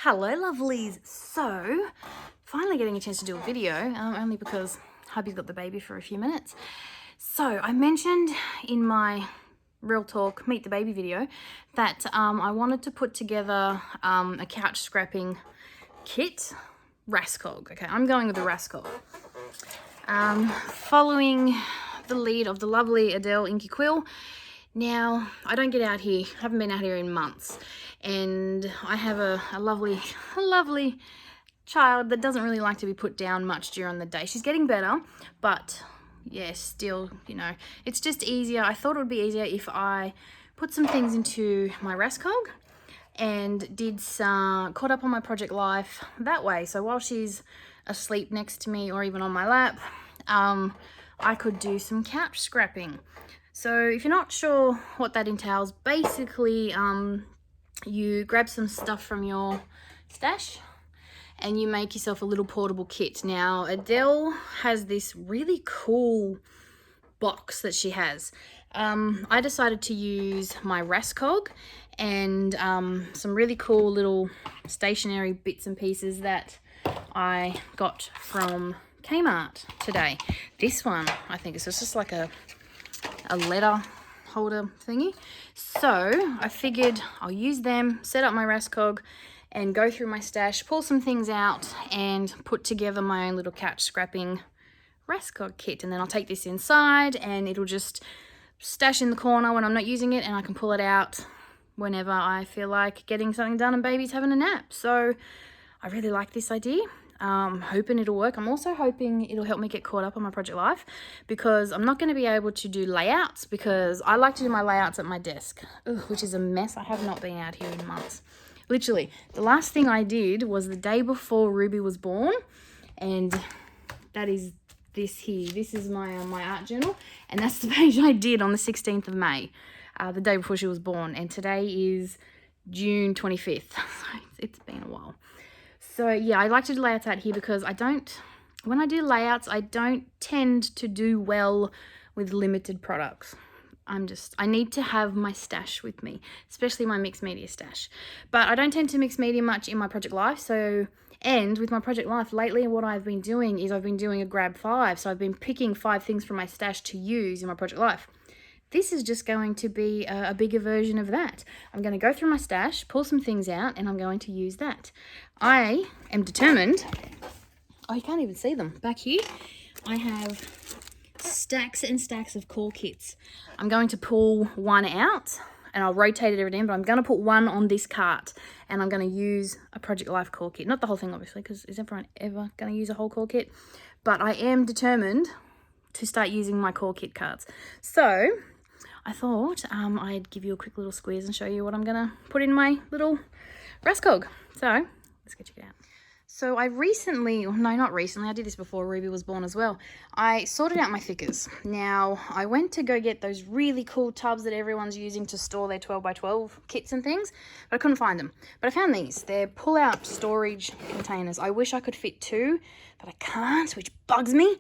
Hello lovelies. So finally getting a chance to do a video, only because hubby's got the baby for a few minutes. So I mentioned in my real talk meet the baby video that I wanted to put together a couch scrapping kit. Raskog. Okay, I'm going with the Raskog. Following the lead of the lovely Adele Inky Quill. Now, I don't get out here, haven't been out here in months, and I have a lovely child that doesn't really like to be put down much during the day. She's getting better, but yeah, still, you know, it's just easier. I thought it would be easier if I put some things into my Raskog and did some, caught up on my project life that way. So while she's asleep next to me or even on my lap, I could do some couch scrapping. So if you're not sure what that entails, basically you grab some stuff from your stash and you make yourself a little portable kit. Now Adele has this really cool box that she has. I decided to use my Raskog and some really cool little stationery bits and pieces that I got from Kmart today. This one, I think it's just like a letter holder thingy. So I figured I'll use them, set up my Raskog and go through my stash, pull some things out and put together my own little couch scrapping Raskog kit. And then I'll take this inside and it'll just stash in the corner when I'm not using it, and I can pull it out whenever I feel like getting something done and baby's having a nap. So I really like this idea. Hoping it'll work. I'm also hoping it'll help me get caught up on my project life, because I'm not going to be able to do layouts, because I like to do my layouts at my desk, which is a mess. I have not been out here in months. Literally, the last thing I did was the day before Ruby was born, and that is this here. This is my my art journal, and that's the page I did on the 16th of May, the day before she was born, and today is June 25th. So it's been a while. So yeah, I like to do layouts out here because when I do layouts, I don't tend to do well with limited products. I need to have my stash with me, especially my mixed media stash. But I don't tend to mix media much in my project life. So, and with my project life lately, what I've been doing is I've been doing a grab 5. So I've been picking 5 things from my stash to use in my project life. This is just going to be a bigger version of that. I'm going to go through my stash, pull some things out, and I'm going to use that. I am determined. Oh, you can't even see them. Back here, I have stacks and stacks of core kits. I'm going to pull one out, and I'll rotate it every day, but I'm going to put one on this cart, and I'm going to use a Project Life core kit. Not the whole thing, obviously, because is everyone ever going to use a whole core kit? But I am determined to start using my core kit cards. So I thought I'd give you a quick little squeeze and show you what I'm going to put in my little Raskog. So let's get you out. So I recently, no, not recently, I did this before Ruby was born as well. I sorted out my thickers. Now, I went to go get those really cool tubs that everyone's using to store their 12x12 kits and things, but I couldn't find them. But I found these. They're pull-out storage containers. I wish I could fit 2, but I can't, which bugs me.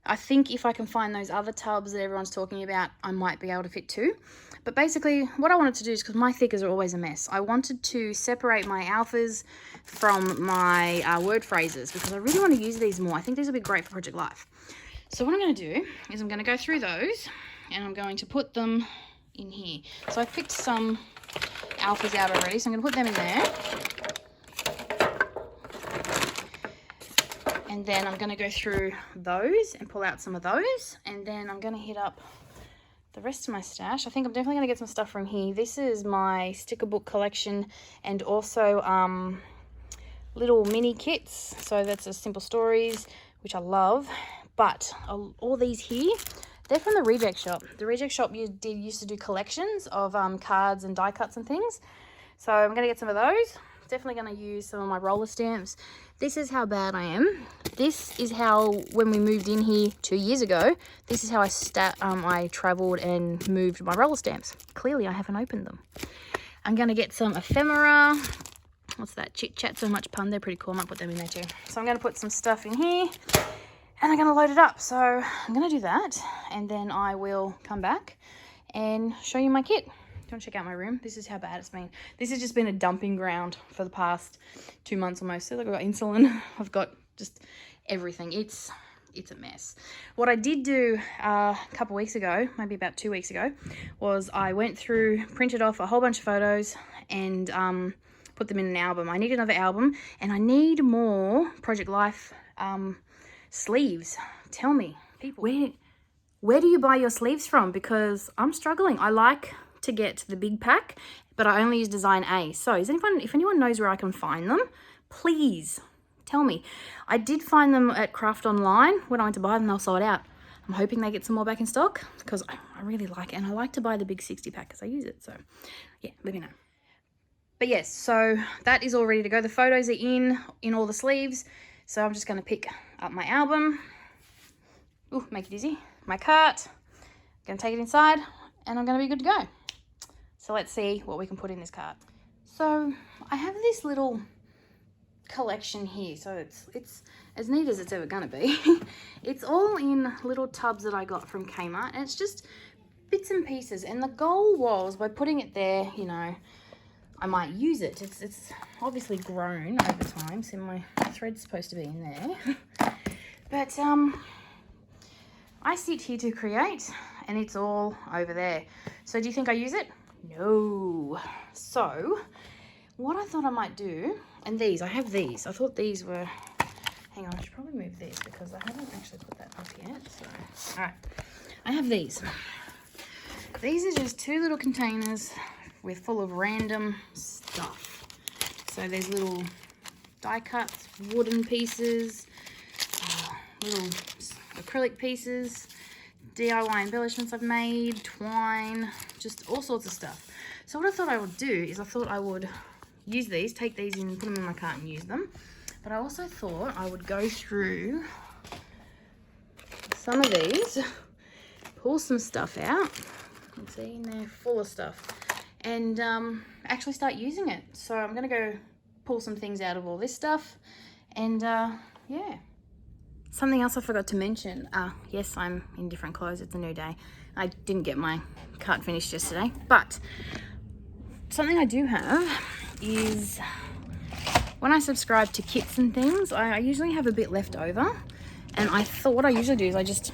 I think if I can find those other tubs that everyone's talking about, I might be able to fit 2. But basically, what I wanted to do is, because my thickers are always a mess, I wanted to separate my alphas from my word phrases, because I really want to use these more. I think these will be great for Project Life. So what I'm going to do is I'm going to go through those, and I'm going to put them in here. So I picked some alphas out already, so I'm going to put them in there. And then I'm going to go through those and pull out some of those. And then I'm going to hit up the rest of my stash. I think I'm definitely going to get some stuff from here. This is my sticker book collection, and also little mini kits. So that's a Simple Stories, which I love. But all these here, they're from the Reject Shop. The Reject Shop used to do collections of cards and die cuts and things. So I'm going to get some of those. Definitely going to use some of my roller stamps. This is how bad I am. This is how, when we moved in here 2 years ago, this is how I traveled and moved my roller stamps. Clearly I haven't opened them. I'm going to get some ephemera. What's that? Chit Chat So Much Pun. They're pretty cool. I might put them in there too. So I'm going to put some stuff in here and I'm going to load it up. So I'm going to do that, and then I will come back and show you my kit. you want to check out my room? This is how bad it's been. This has just been a dumping ground for the past 2 months almost. So, look, I've got insulin. I've got just everything. It's a mess. What I did do a couple weeks ago, maybe about 2 weeks ago, was I went through, printed off a whole bunch of photos and put them in an album. I need another album and I need more Project Life sleeves. Tell me, people, where do you buy your sleeves from? Because I'm struggling. I like to get the big pack, but I only use design A. So if anyone knows where I can find them, please tell me. I did find them at Craft Online. When I went to buy them, they were sold out. I'm hoping they get some more back in stock because I really like it. And I like to buy the big 60 pack because I use it. So yeah, let me know. But yes, so that is all ready to go. The photos are in all the sleeves. So I'm just going to pick up my album. Ooh, make it easy. My cart. Going to take it inside and I'm going to be good to go. So let's see what we can put in this cart. So I have this little collection here. So it's as neat as it's ever going to be. It's all in little tubs that I got from Kmart. And it's just bits and pieces. And the goal was by putting it there, you know, I might use it. It's obviously grown over time. So my thread's supposed to be in there. But I sit here to create and it's all over there. So do you think I use it? No. So what I thought I might do, and I have these. I thought these were, hang on, I should probably move these because I haven't actually put that up yet. So, all right, I have these. These are just 2 little containers full of random stuff. So there's little die cuts, wooden pieces, little acrylic pieces, DIY embellishments I've made, twine, just all sorts of stuff. So what I thought I would do is I thought I would use these, take these in, put them in my cart and use them. But I also thought I would go through some of these, pull some stuff out, you can see in there full of stuff, and actually start using it. So I'm going to go pull some things out of all this stuff and yeah. Something else I forgot to mention, yes, I'm in different clothes, it's a new day. I didn't get my cart finished yesterday, but something I do have is when I subscribe to kits and things, I usually have a bit left over. And I thought what I usually do is I just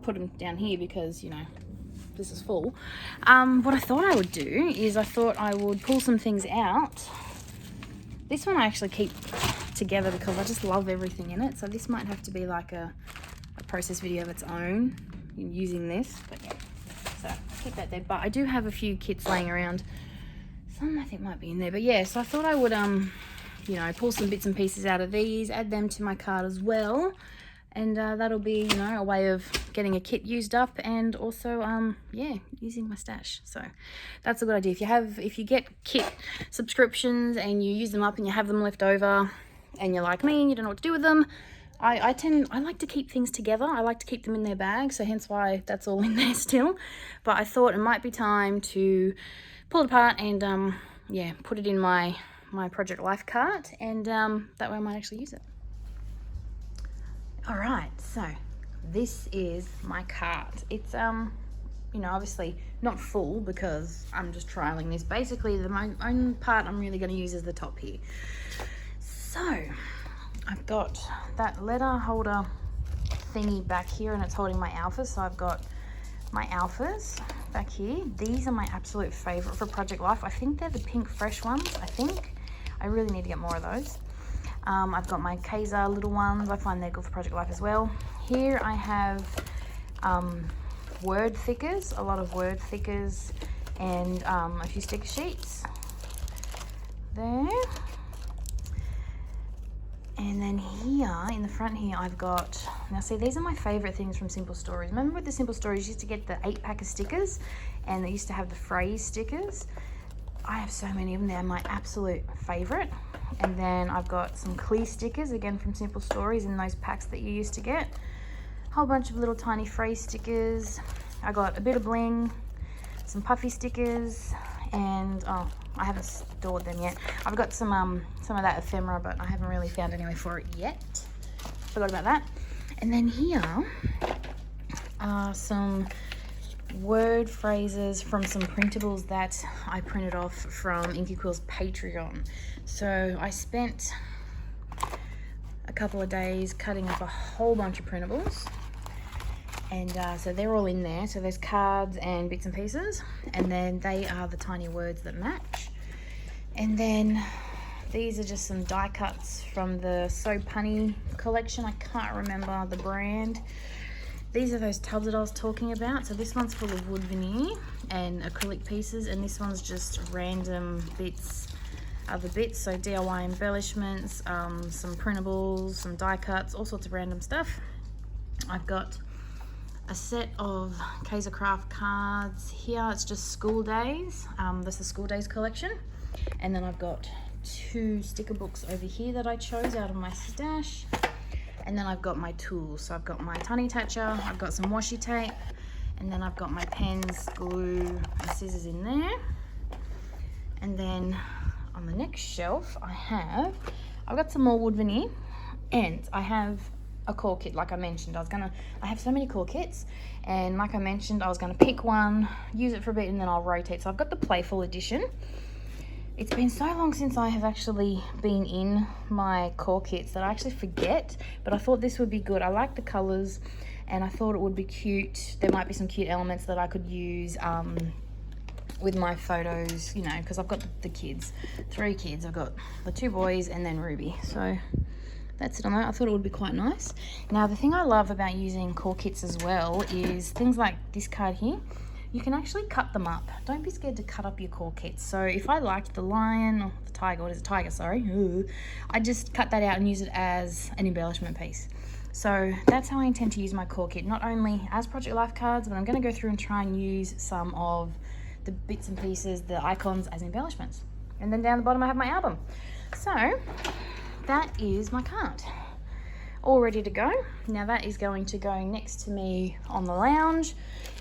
put them down here because, you know, this is full. What I thought I would do is I thought I would pull some things out. This one I actually keep together because I just love everything in it. So this might have to be like a process video of its own using this. But yeah, so I'll keep that there. But I do have a few kits laying around. Some I think might be in there. But yeah, so I thought I would, you know, pull some bits and pieces out of these, add them to my cart as well. And that'll be, you know, a way of getting a kit used up and also, yeah, using my stash. So that's a good idea. If you get kit subscriptions and you use them up and you have them left over and you're like me and you don't know what to do with them, I like to keep things together. I like to keep them in their bag. So hence why that's all in there still. But I thought it might be time to pull it apart and, yeah, put it in my Project Life cart. And that way I might actually use it. All right, so this is my cart. It's, you know, obviously not full because I'm just trialing this. Basically, my only part I'm really going to use is the top here. So I've got that letter holder thingy back here and it's holding my alphas. So I've got my alphas back here. These are my absolute favorite for Project Life. I think they're the pink fresh ones, I think. I really need to get more of those. I've got my Kaiser little ones. I find they're good for Project Life as well. Here I have word thickers, a lot of word thickers, and a few sticker sheets there. And then here, in the front here, I've got, now see, these are my favorite things from Simple Stories. Remember with the Simple Stories, you used to get the 8-pack of stickers, and they used to have the phrase stickers. I have so many of them. They're my absolute favorite. And then I've got some clear stickers, again from Simple Stories, in those packs that you used to get. A whole bunch of little tiny phrase stickers. I got a bit of bling, some puffy stickers, and oh, I haven't stored them yet. I've got some of that ephemera, but I haven't really found anywhere for it yet. Forgot about that. And then here are some word phrases from some printables that I printed off from Inky Quill's Patreon. So I spent a couple of days cutting up a whole bunch of printables, and so they're all in there. So there's cards and bits and pieces, and then they are the tiny words that match. And then these are just some die cuts from the So Punny collection. I can't remember the brand. These are those tubs that I was talking about. So this one's full of wood veneer and acrylic pieces, and this one's just random bits, other bits. So DIY embellishments, some printables, some die cuts, all sorts of random stuff. I've got a set of Kaiser Craft cards here. It's just school days. That's the school days collection. And then I've got 2 sticker books over here that I chose out of my stash. And then I've got my tools. So I've got my tiny attacher, I've got some washi tape, and then I've got my pens, glue, and scissors in there. And then on the next shelf I've got some more wood veneer, and I have a core kit. Like I mentioned, I have so many core kits, and like I mentioned, I was gonna pick one, use it for a bit, and then I'll rotate. So I've got the Playful edition. It's been so long since I have actually been in my core kits that I actually forget, but I thought this would be good. I like the colors, and I thought it would be cute. There might be some cute elements that I could use with my photos, you know, because I've got the kids, 3 kids. I've got the 2 boys and then Ruby. So that's it on that. I thought it would be quite nice. Now, the thing I love about using core kits as well is things like this card here. You can actually cut them up. Don't be scared to cut up your core kits. So if I liked the lion or the tiger, what is it, tiger, sorry. Ooh, I just cut that out and use it as an embellishment piece. So that's how I intend to use my core kit, not only as Project Life cards, but I'm gonna go through and try and use some of the bits and pieces, the icons, as embellishments. And then down the bottom I have my album. So that is my card, all ready to go. Now that is going to go next to me on the lounge,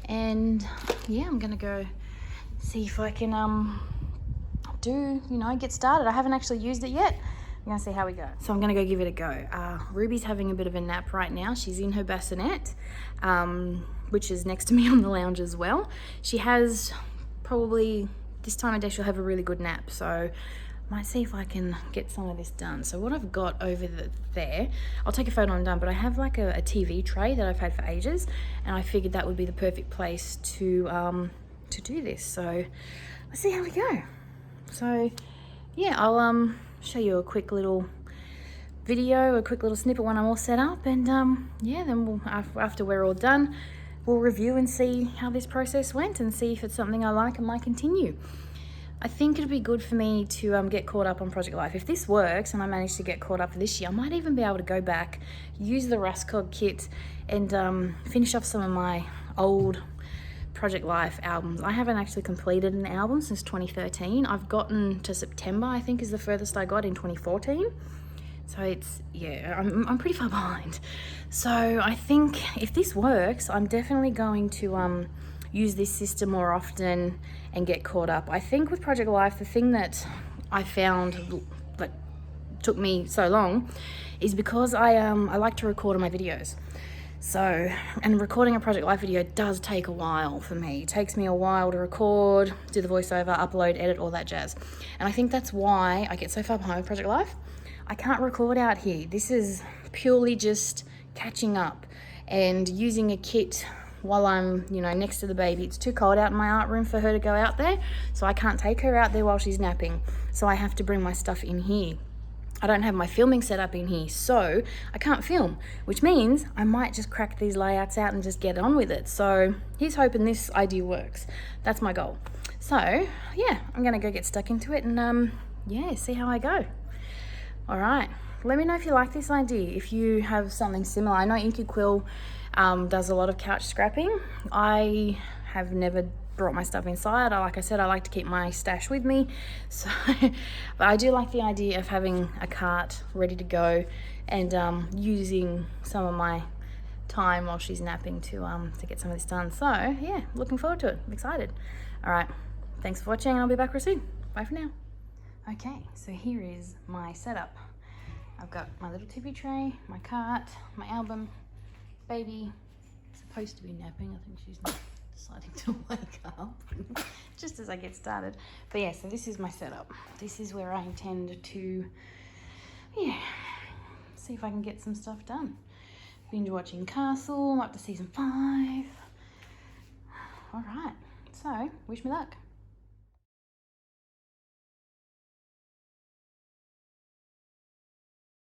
and yeah, I'm gonna go see if I can get started. I haven't actually used it yet. I'm gonna see how we go. So I'm gonna go give it a go. Ruby's having a bit of a nap right now. She's in her bassinet, which is next to me on the lounge as well. She has probably, this time of day, she'll have a really good nap. So might see if I can get some of this done. So what I've got over there, I'll take a photo when I'm done, but I have like a TV tray that I've had for ages, and I figured that would be the perfect place to do this. So let's see how we go. So yeah, I'll show you a quick little video, a quick little snippet when I'm all set up, and yeah, then we'll, after we're all done, we'll review and see how this process went and see if it's something I like and might continue. I think it'd be good for me to get caught up on Project Life. If this works and I manage to get caught up for this year, I might even be able to go back, use the Raskog kit, and finish off some of my old Project Life albums. I haven't actually completed an album since 2013. I've gotten to September, I think is the furthest I got, in 2014. So it's, yeah, I'm pretty far behind. So I think if this works, I'm definitely going to use this system more often and get caught up. I think with Project Life, the thing that I found that took me so long is because I like to record on my videos. So, and recording a Project Life video does take a while for me. It takes me a while to record, do the voiceover, upload, edit, all that jazz. And I think that's why I get so far behind with Project Life. I can't record out here. This is purely just catching up and using a kit while I'm, next to the baby. It's too cold out in my art room for her to go out there, so I can't take her out there while she's napping. So I have to bring my stuff in here. I don't have my filming set up in here, so I can't film, which means I might just crack these layouts out and just get on with it. So here's hoping this idea works. That's my goal. So yeah, I'm gonna go get stuck into it and yeah, see how I go. All right, let me know if you like this idea, if you have something similar. I know Inky Quill does a lot of couch scrapping. I have never brought my stuff inside. Like I said, I like to keep my stash with me. So, but I do like the idea of having a cart ready to go and using some of my time while she's napping to get some of this done. So yeah, looking forward to it. I'm excited. All right, thanks for watching, and I'll be back real soon. Bye for now. Okay, so here is my setup. I've got my little TV tray, my cart, my album, baby supposed to be napping. I think she's not. deciding to wake up just as I get started. But yeah, so this is my setup. This is where I intend to, yeah, see if I can get some stuff done. Binge watching Castle, I'm up to season 5. All right, so wish me luck.